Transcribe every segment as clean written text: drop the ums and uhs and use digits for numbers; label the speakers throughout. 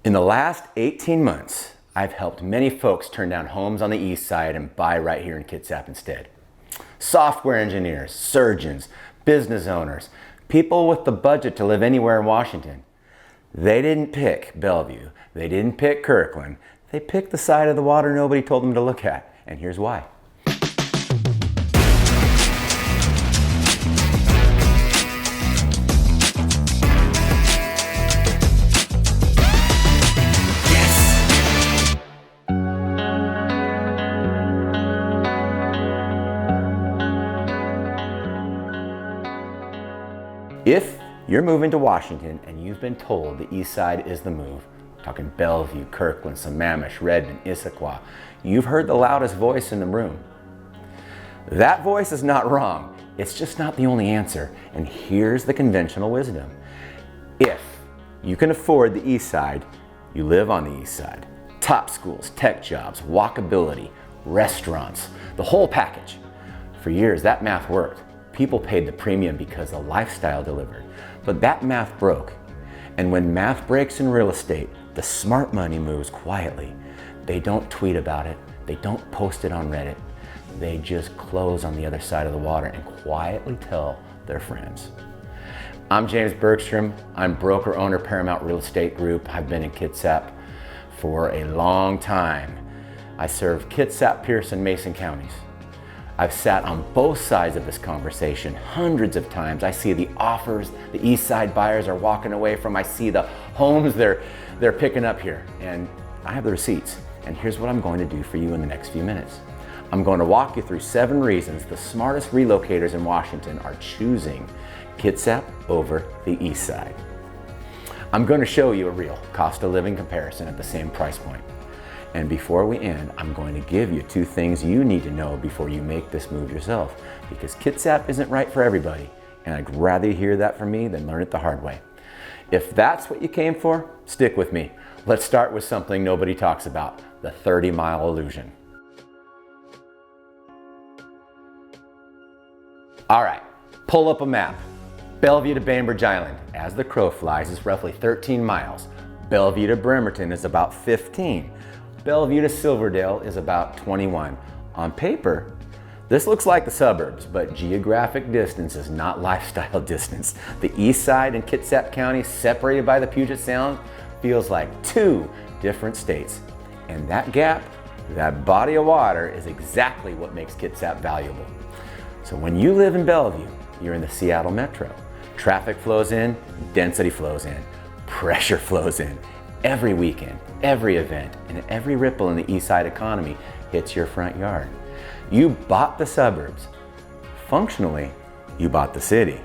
Speaker 1: In the last 18 months, I've helped many folks turn down homes on the east side and buy right here in Kitsap instead. Software engineers, surgeons, business owners, people with the budget to live anywhere in Washington. They didn't pick Bellevue, they didn't pick Kirkland, they picked the side of the water nobody told them to look at, and here's why. If you're moving to Washington and you've been told the east side is the move, talking Bellevue, Kirkland, Sammamish, Redmond, Issaquah, you've heard the loudest voice in the room. That voice is not wrong. It's just not the only answer. And here's the conventional wisdom. If you can afford the east side, you live on the east side. Top schools, tech jobs, walkability, restaurants, the whole package. For years, that math worked. People paid the premium because the lifestyle delivered. But that math broke. And when math breaks in real estate, the smart money moves quietly. They don't tweet about it. They don't post it on Reddit. They just close on the other side of the water and quietly tell their friends. I'm James Bergstrom. I'm broker owner, Paramount Real Estate Group. I've been in Kitsap for a long time. I serve Kitsap, Pierce, and Mason counties. I've sat on both sides of this conversation hundreds of times. I see the offers the east side buyers are walking away from. I see the homes they're picking up here, and I have the receipts. And here's what I'm going to do for you in the next few minutes. I'm going to walk you through 7 reasons the smartest relocators in Washington are choosing Kitsap over the east side. I'm going to show you a real cost of living comparison at the same price point. And before we end, I'm going to give you 2 things you need to know before you make this move yourself, because Kitsap isn't right for everybody, and I'd rather you hear that from me than learn it the hard way. If that's what you came for, stick with me. Let's start with something nobody talks about, the 30-mile illusion. All right, pull up a map. Bellevue to Bainbridge Island, as the crow flies, is roughly 13 miles. Bellevue to Bremerton is about 15. Bellevue to Silverdale is about 21. On paper, this looks like the suburbs, but geographic distance is not lifestyle distance. The east side in Kitsap County, separated by the Puget Sound, feels like 2 different states. And that gap, that body of water, is exactly what makes Kitsap valuable. So when you live in Bellevue, you're in the Seattle metro. Traffic flows in, density flows in, pressure flows in. Every weekend, every event, and every ripple in the east side economy hits your front yard. You bought the suburbs. Functionally, you bought the city.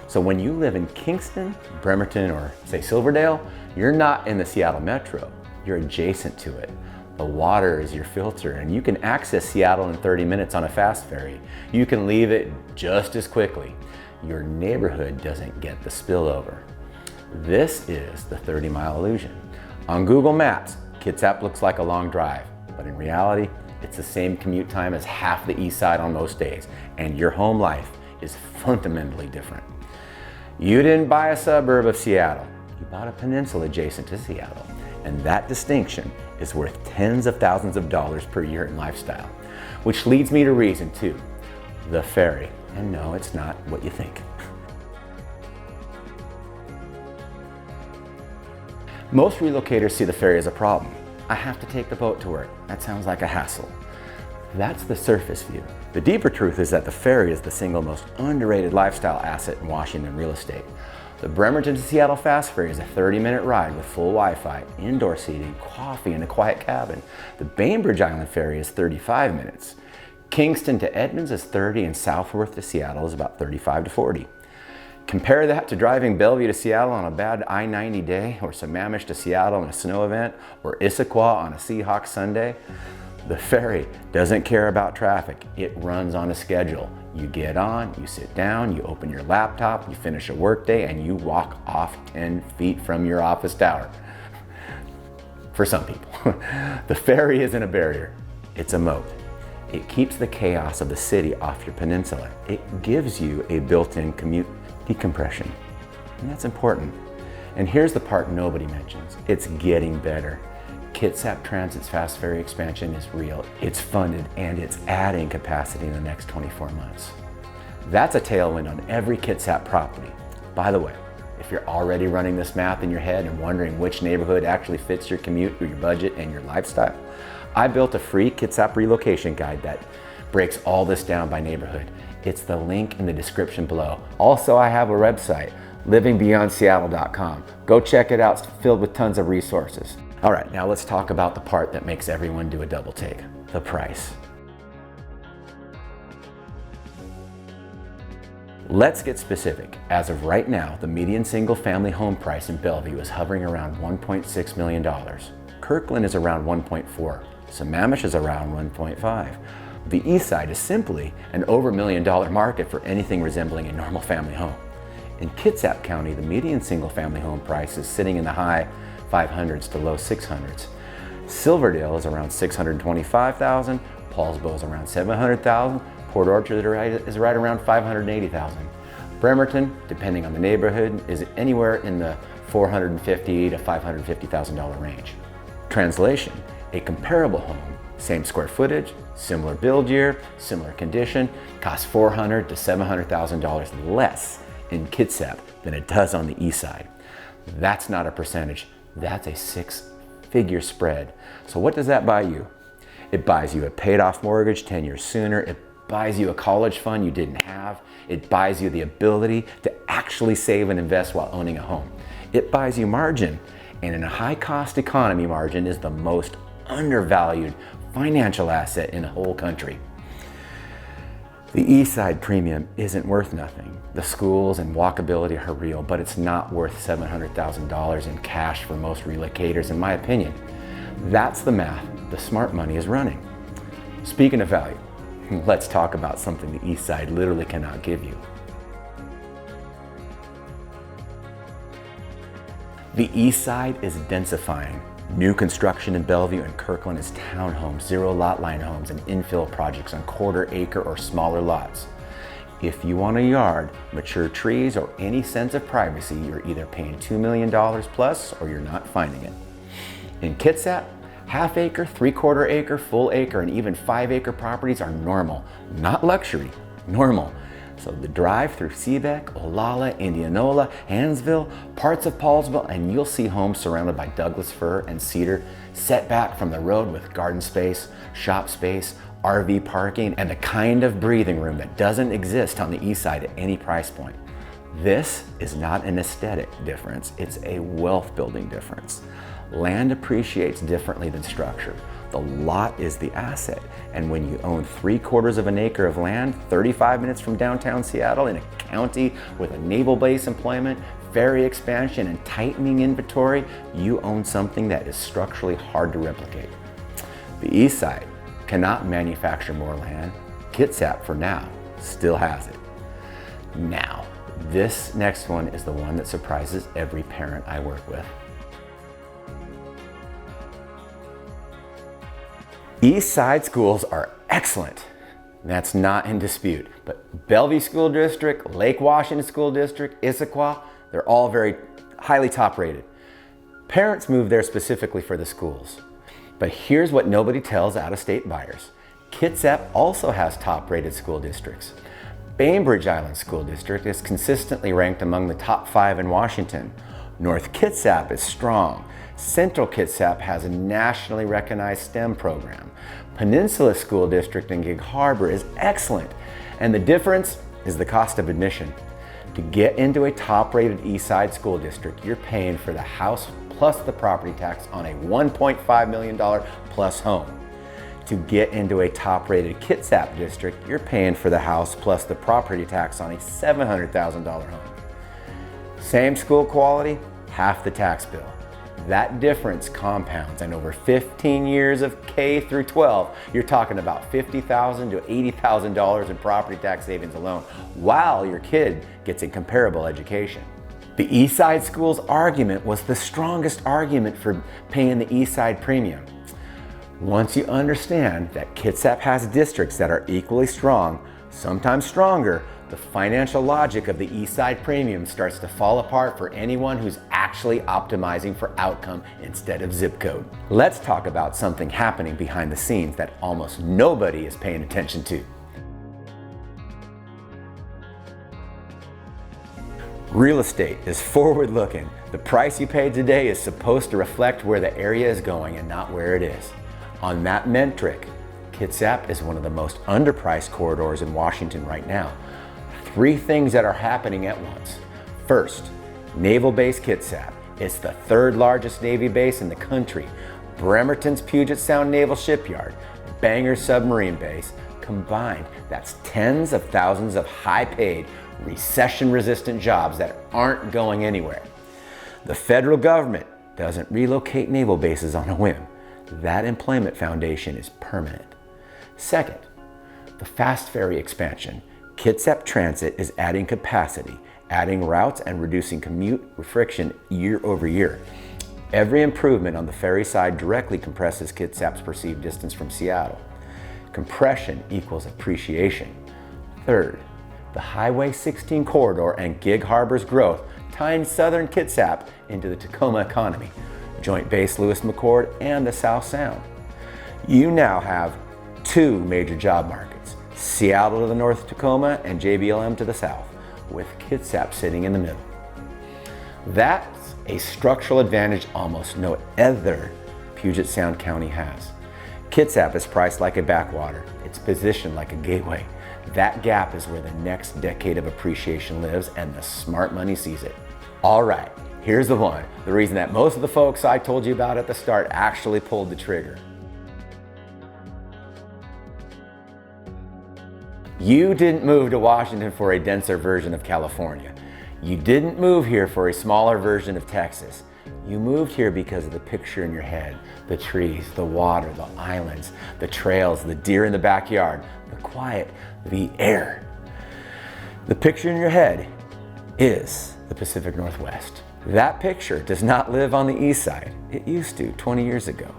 Speaker 1: So when you live in Kingston, Bremerton, or say Silverdale, you're not in the Seattle metro. You're adjacent to it. The water is your filter, and you can access Seattle in 30 minutes on a fast ferry. You can leave it just as quickly. Your neighborhood doesn't get the spillover. This is the 30-mile illusion. On Google Maps, Kitsap looks like a long drive, but in reality, it's the same commute time as half the east side on most days, and your home life is fundamentally different. You didn't buy a suburb of Seattle, you bought a peninsula adjacent to Seattle, and that distinction is worth tens of thousands of dollars per year in lifestyle. Which leads me to reason 2, the ferry. And no, it's not what you think. Most relocators see the ferry as a problem. I have to take the boat to work. That sounds like a hassle. That's the surface view. The deeper truth is that the ferry is the single most underrated lifestyle asset in Washington real estate. The Bremerton to Seattle fast ferry is a 30-minute ride with full Wi-Fi, indoor seating, coffee, and a quiet cabin. The Bainbridge Island ferry is 35 minutes. Kingston to Edmonds is 30, and Southworth to Seattle is about 35 to 40. Compare that to driving Bellevue to Seattle on a bad I-90 day, or Sammamish to Seattle on a snow event, or Issaquah on a Seahawks Sunday. The ferry doesn't care about traffic. It runs on a schedule. You get on, you sit down, you open your laptop, you finish a workday, and you walk off 10 feet from your office tower. For some people. The ferry isn't a barrier, it's a moat. It keeps the chaos of the city off your peninsula. It gives you a built-in commute decompression, and that's important. And here's the part nobody mentions. It's getting better. Kitsap Transit's fast ferry expansion is real. It's funded and it's adding capacity in the next 24 months. That's a tailwind on every Kitsap property. By the way, if you're already running this math in your head and wondering which neighborhood actually fits your commute or your budget and your lifestyle, I built a free Kitsap relocation guide that breaks all this down by neighborhood. It's the link in the description below. Also, I have a website, livingbeyondseattle.com. Go check it out, it's filled with tons of resources. All right, now let's talk about the part that makes everyone do a double take, the price. Let's get specific. As of right now, the median single family home price in Bellevue is hovering around $1.6 million. Kirkland is around 1.4. Sammamish is around 1.5. The Eastside is simply an over $1 million market for anything resembling a normal family home. In Kitsap County, the median single family home price is sitting in the high 500s to low 600s. Silverdale is around $625,000, Paulsbo is around $700,000, Port Orchard is right around $580,000. Bremerton, depending on the neighborhood, is anywhere in the $450,000 to $550,000 range. Translation, a comparable home, same square footage, similar build year, similar condition, costs $400,000 to $700,000 less in Kitsap than it does on the east side. That's not a percentage, that's a 6-figure spread. So what does that buy you? It buys you a paid off mortgage 10 years sooner. It buys you a college fund you didn't have. It buys you the ability to actually save and invest while owning a home. It buys you margin, and in a high cost economy, margin is the most undervalued financial asset in the whole country. The Eastside premium isn't worth nothing. The schools and walkability are real, but it's not worth $700,000 in cash for most relocators, in my opinion. That's the math the smart money is running. Speaking of value, let's talk about something the Eastside literally cannot give you. The Eastside is densifying. New construction in Bellevue and Kirkland is townhomes, zero lot line homes, and infill projects on quarter-acre or smaller lots. If you want a yard, mature trees, or any sense of privacy, you're either paying $2 million plus or you're not finding it. In Kitsap, half-acre, three-quarter-acre, full-acre, and even 5-acre properties are normal, not luxury, normal. So the drive through Seebeck, Olalla, Indianola, Hansville, parts of Paulsville, and you'll see homes surrounded by Douglas fir and cedar, set back from the road with garden space, shop space, RV parking, and the kind of breathing room that doesn't exist on the east side at any price point. This is not an aesthetic difference, it's a wealth building difference. Land appreciates differently than structure. The lot is the asset, and when you own 3/4 of an acre of land 35 minutes from downtown Seattle in a county with a naval base employment, ferry expansion, and tightening inventory, you own something that is structurally hard to replicate. The east side cannot manufacture more land. Kitsap, for now, still has it. Now, this next one is the one that surprises every parent I work with. East Side schools are excellent. That's not in dispute. But Bellevue School District, Lake Washington School District, Issaquah, they're all very highly top rated. Parents move there specifically for the schools. But here's what nobody tells out-of-state buyers. Kitsap also has top rated school districts. Bainbridge Island School District is consistently ranked among the top 5 in Washington. North Kitsap is strong. Central Kitsap has a nationally recognized STEM program. Peninsula School District in Gig Harbor is excellent. And the difference is the cost of admission. To get into a top-rated Eastside school district, you're paying for the house plus the property tax on a $1.5 million plus home. To get into a top-rated Kitsap district, you're paying for the house plus the property tax on a $700,000 home. Same school quality, half the tax bill. That difference compounds, and over 15 years of K through 12, you're talking about $50,000 to $80,000 in property tax savings alone, while your kid gets a comparable education. The Eastside Schools argument was the strongest argument for paying the Eastside premium. Once you understand that Kitsap has districts that are equally strong, sometimes stronger, the financial logic of the Eastside premium starts to fall apart for anyone who's actually optimizing for outcome instead of zip code. Let's talk about something happening behind the scenes that almost nobody is paying attention to. Real estate is forward-looking. The price you pay today is supposed to reflect where the area is going and not where it is. On that metric, Kitsap is one of the most underpriced corridors in Washington right now. 3 things that are happening at once. First, Naval Base Kitsap. It's the 3rd largest Navy base in the country. Bremerton's Puget Sound Naval Shipyard, Bangor Submarine Base, combined, that's tens of thousands of high-paid, recession-resistant jobs that aren't going anywhere. The federal government doesn't relocate naval bases on a whim. That employment foundation is permanent. Second, the fast ferry expansion. Kitsap Transit is adding capacity, adding routes and reducing commute friction year over year. Every improvement on the ferry side directly compresses Kitsap's perceived distance from Seattle. Compression equals appreciation. Third, the Highway 16 corridor and Gig Harbor's growth tying southern Kitsap into the Tacoma economy, Joint Base Lewis McChord and the South Sound. You now have 2 major job markets, Seattle to the north of Tacoma and JBLM to the south, with Kitsap sitting in the middle. That's a structural advantage almost no other Puget Sound county has. Kitsap is priced like a backwater. It's positioned like a gateway. That gap is where the next decade of appreciation lives, and the smart money sees it. All right, here's the one. The reason that most of the folks I told you about at the start actually pulled the trigger. You didn't move to Washington for a denser version of California. You didn't move here for a smaller version of Texas. You moved here because of the picture in your head, the trees, the water, the islands, the trails, the deer in the backyard, the quiet, the air. The picture in your head is the Pacific Northwest. That picture does not live on the East Side. It used to 20 years ago.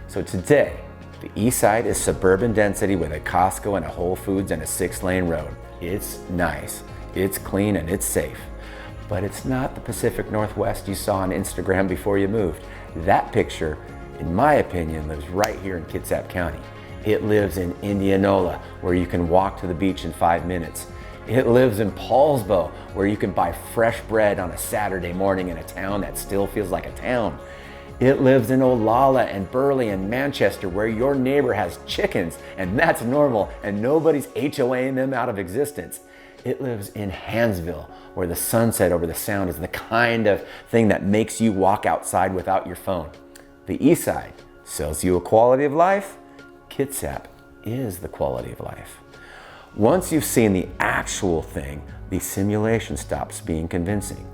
Speaker 1: So today, the East Side is suburban density with a Costco and a Whole Foods and a 6-lane road. It's nice, it's clean, and it's safe. But it's not the Pacific Northwest you saw on Instagram before you moved. That picture, in my opinion, lives right here in Kitsap County. It lives in Indianola, where you can walk to the beach in 5 minutes. It lives in Paulsbo, where you can buy fresh bread on a Saturday morning in a town that still feels like a town. It lives in Olalla and Burley and Manchester, where your neighbor has chickens, and that's normal, and nobody's HOAing them out of existence. It lives in Hansville, where the sunset over the sound is the kind of thing that makes you walk outside without your phone. The East Side sells you a quality of life. Kitsap is the quality of life. Once you've seen the actual thing, the simulation stops being convincing.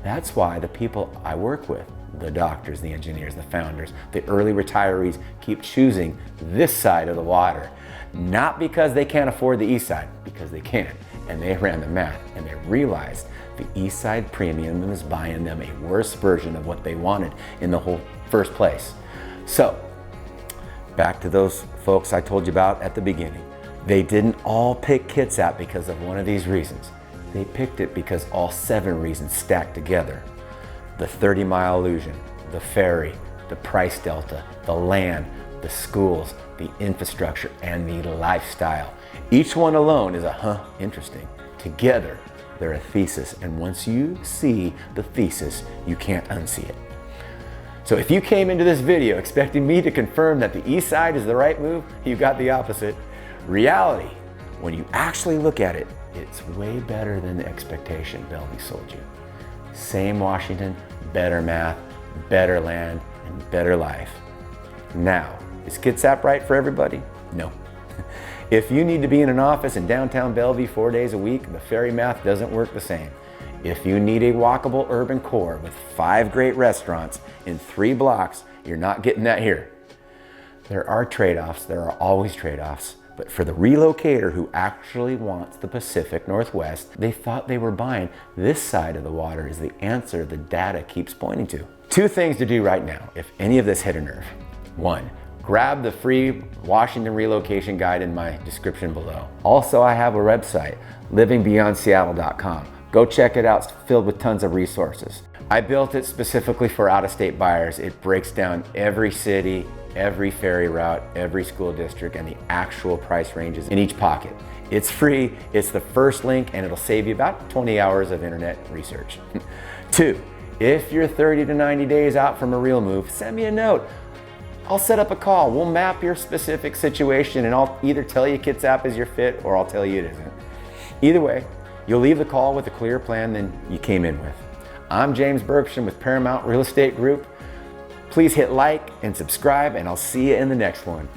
Speaker 1: That's why the people I work with, the doctors, the engineers, the founders, the early retirees, keep choosing this side of the water. Not because they can't afford the East Side, because they can. And they ran the math and they realized the East Side premium is buying them a worse version of what they wanted in the whole first place. So, back to those folks I told you about at the beginning. They didn't all pick Kitsap because of one of these reasons. They picked it because all 7 reasons stacked together. The 30-mile illusion, the ferry, the price delta, the land, the schools, the infrastructure, and the lifestyle. Each one alone is a interesting. Together, they're a thesis, and once you see the thesis, you can't unsee it. So if you came into this video expecting me to confirm that the East Side is the right move, you got the opposite. Reality, when you actually look at it, it's way better than the expectation Bellevue sold you. Same Washington, better math, better land, and better life. Now, is Kitsap right for everybody? No. If you need to be in an office in downtown Bellevue 4 days a week, the ferry math doesn't work the same. If you need a walkable urban core with 5 great restaurants in 3 blocks, you're not getting that here. There are trade-offs, there are always trade-offs, but for the relocator who actually wants the Pacific Northwest, they thought they were buying this side of the water is the answer the data keeps pointing to. 2 things to do right now if any of this hit a nerve. 1, Grab the free Washington relocation guide in my description below. Also, I have a website, livingbeyondseattle.com. Go check it out, it's filled with tons of resources. I built it specifically for out-of-state buyers. It breaks down every city, every ferry route, every school district, and the actual price ranges in each pocket. It's free, it's the first link, and it'll save you about 20 hours of internet research. 2, if you're 30 to 90 days out from a real move, send me a note. I'll set up a call. We'll map your specific situation, and I'll either tell you Kitsap is your fit or I'll tell you it isn't. Either way, you'll leave the call with a clearer plan than you came in with. I'm James Bergstrom with Paramount Real Estate Group. Please hit like and subscribe, and I'll see you in the next one.